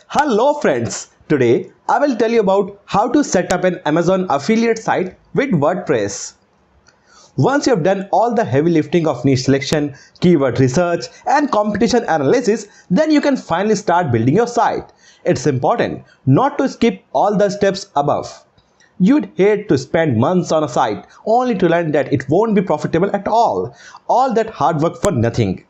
Hello friends, today I will tell you about how to set up an Amazon affiliate site with WordPress. Once you have done all the heavy lifting of niche selection, keyword research and competition analysis, then you can finally start building your site. It's important not to skip all the steps above. You'd hate to spend months on a site only to learn that it won't be profitable at all. All that hard work for nothing.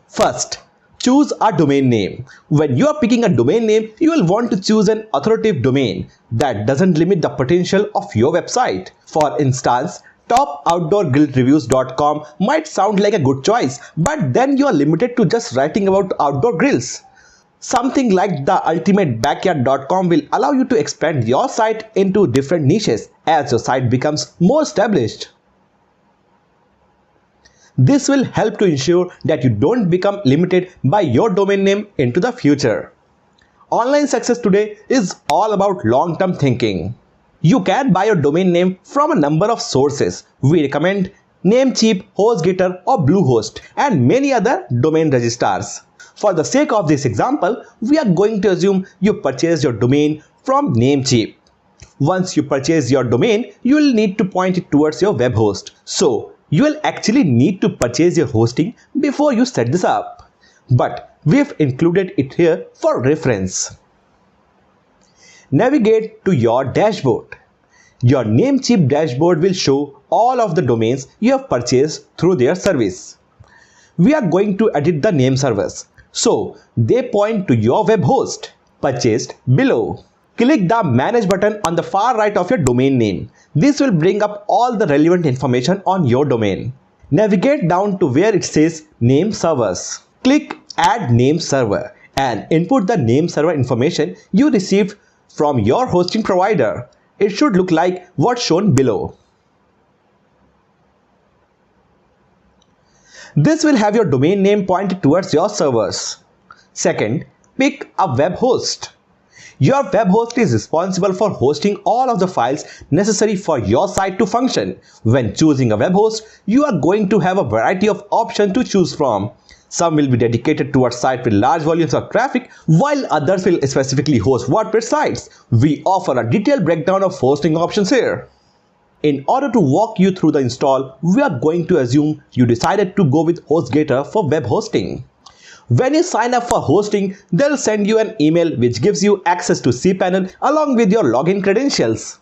First, choose a domain name. When you are picking a domain name, you will want to choose an authoritative domain that doesn't limit the potential of your website. For instance, topoutdoorgrillreviews.com might sound like a good choice, but then you are limited to just writing about outdoor grills. Something like theultimatebackyard.com will allow you to expand your site into different niches as your site becomes more established. This will help to ensure that you don't become limited by your domain name into the future. Online success today is all about long-term thinking. You can buy your domain name from a number of sources. We recommend Namecheap, HostGator or Bluehost and many other domain registrars. For the sake of this example, we are going to assume you purchase your domain from Namecheap. Once you purchase your domain, you will need to point it towards your web host. So, you will actually need to purchase your hosting before you set this up. But we've included it here for reference. Navigate to your dashboard. Your Namecheap dashboard will show all of the domains you have purchased through their service. We are going to edit the name servers, so they point to your web host purchased below. Click the Manage button on the far right of your domain name. This will bring up all the relevant information on your domain. Navigate down to where it says Name Servers. Click Add Name Server and input the name server information you received from your hosting provider. It should look like what's shown below. This will have your domain name pointed towards your servers. Second, pick a web host. Your web host is responsible for hosting all of the files necessary for your site to function. When choosing a web host, you are going to have a variety of options to choose from. Some will be dedicated towards sites with large volumes of traffic, while others will specifically host WordPress sites. We offer a detailed breakdown of hosting options here. In order to walk you through the install, we are going to assume you decided to go with HostGator for web hosting. When you sign up for hosting, they'll send you an email which gives you access to cPanel along with your login credentials.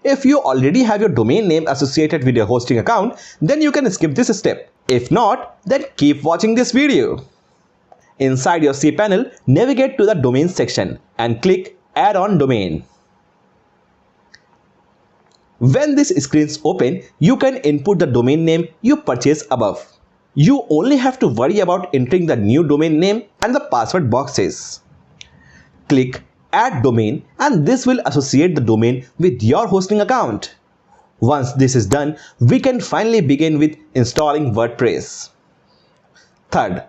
If you already have your domain name associated with your hosting account, then you can skip this step. If not, then keep watching this video. Inside your cPanel, navigate to the Domain section and click Add on Domain. When this screen is open, you can input the domain name you purchased above. You only have to worry about entering the new domain name and the password boxes. Click Add Domain and this will associate the domain with your hosting account. Once this is done, we can finally begin with installing WordPress. Third,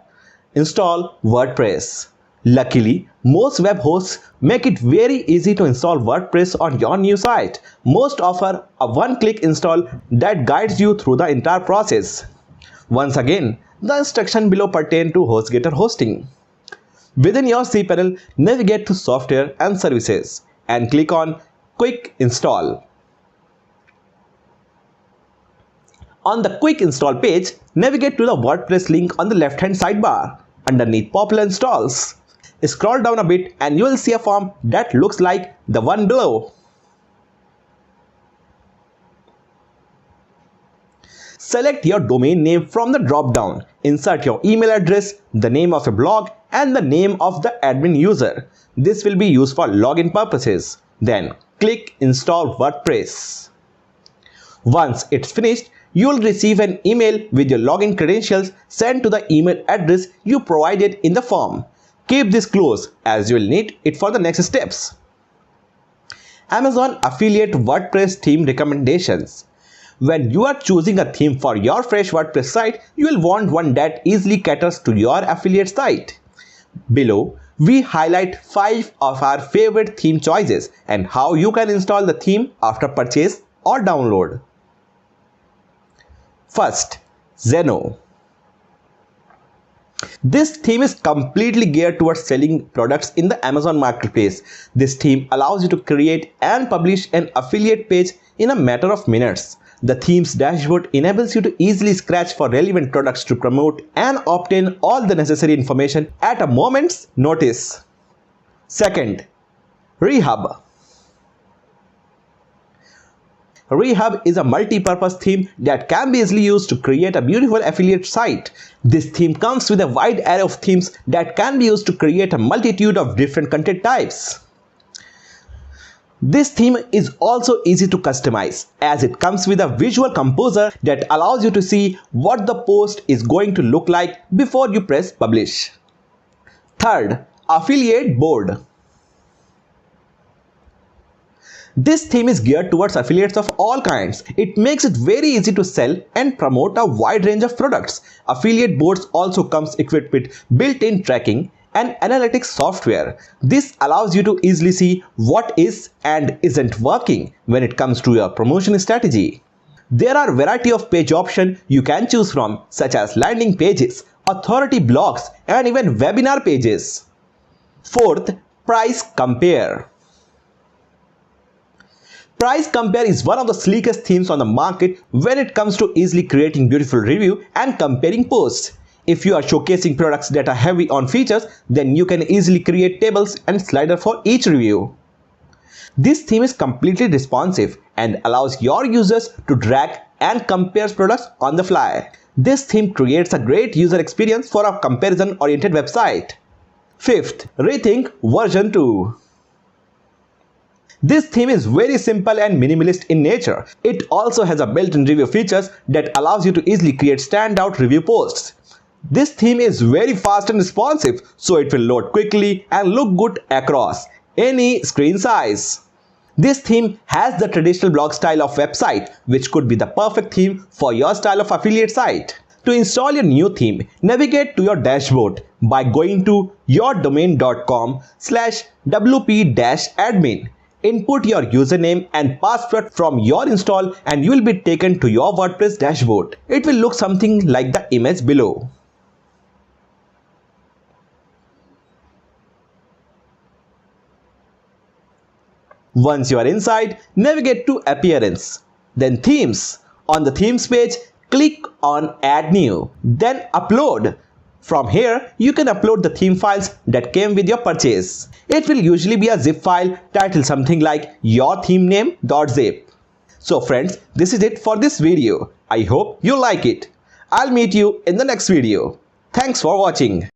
install WordPress. Luckily, most web hosts make it very easy to install WordPress on your new site. Most offer a one-click install that guides you through the entire process. Once again, the instructions below pertain to HostGator hosting. Within your cPanel, navigate to Software and Services and click on Quick Install. On the Quick Install page, navigate to the WordPress link on the left-hand sidebar underneath Popular Installs. Scroll down a bit and you will see a form that looks like the one below. Select your domain name from the drop-down. Insert your email address, the name of your blog, and the name of the admin user. This will be used for login purposes. Then click Install WordPress. Once it's finished, you will receive an email with your login credentials sent to the email address you provided in the form. Keep this close as you will need it for the next steps. Amazon Affiliate WordPress Theme Recommendations. When you are choosing a theme for your fresh WordPress site, you will want one that easily caters to your affiliate site. Below, we highlight 5 of our favorite theme choices and how you can install the theme after purchase or download. First, Zeno. This theme is completely geared towards selling products in the Amazon Marketplace. This theme allows you to create and publish an affiliate page in a matter of minutes. The theme's dashboard enables you to easily scratch for relevant products to promote and obtain all the necessary information at a moment's notice. Second, Rehub. Rehub is a multi-purpose theme that can be easily used to create a beautiful affiliate site. This theme comes with a wide array of themes that can be used to create a multitude of different content types. This theme is also easy to customize as it comes with a visual composer that allows you to see what the post is going to look like before you press publish. Third, Affiliate Board. This theme is geared towards affiliates of all kinds. It makes it very easy to sell and promote a wide range of products. Affiliate boards also comes equipped with built-in tracking and analytics software. This allows you to easily see what is and isn't working when it comes to your promotion strategy. There are a variety of page options you can choose from, such as landing pages, authority blogs, and even webinar pages. Fourth, Price Compare. Price Compare is one of the sleekest themes on the market when it comes to easily creating beautiful review and comparing posts. If you are showcasing products that are heavy on features, then you can easily create tables and sliders for each review. This theme is completely responsive and allows your users to drag and compare products on the fly. This theme creates a great user experience for a comparison-oriented website. Fifth, Rethink Version 2. This theme is very simple and minimalist in nature. It also has a built-in review features that allows you to easily create standout review posts. This theme is very fast and responsive, so it will load quickly and look good across any screen size. This theme has the traditional blog style of website, which could be the perfect theme for your style of affiliate site. To install your new theme, navigate to your dashboard by going to yourdomain.com/wp-admin. Input your username and password from your install and you will be taken to your WordPress dashboard. It will look something like the image below. Once you are inside, navigate to Appearance, then Themes. On the Themes page, click on Add New, then Upload. From here, you can upload the theme files that came with your purchase. It will usually be a zip file titled something like yourthemename.zip. So friends, this is it for this video. I hope you like it. I'll meet you in the next video. Thanks for watching.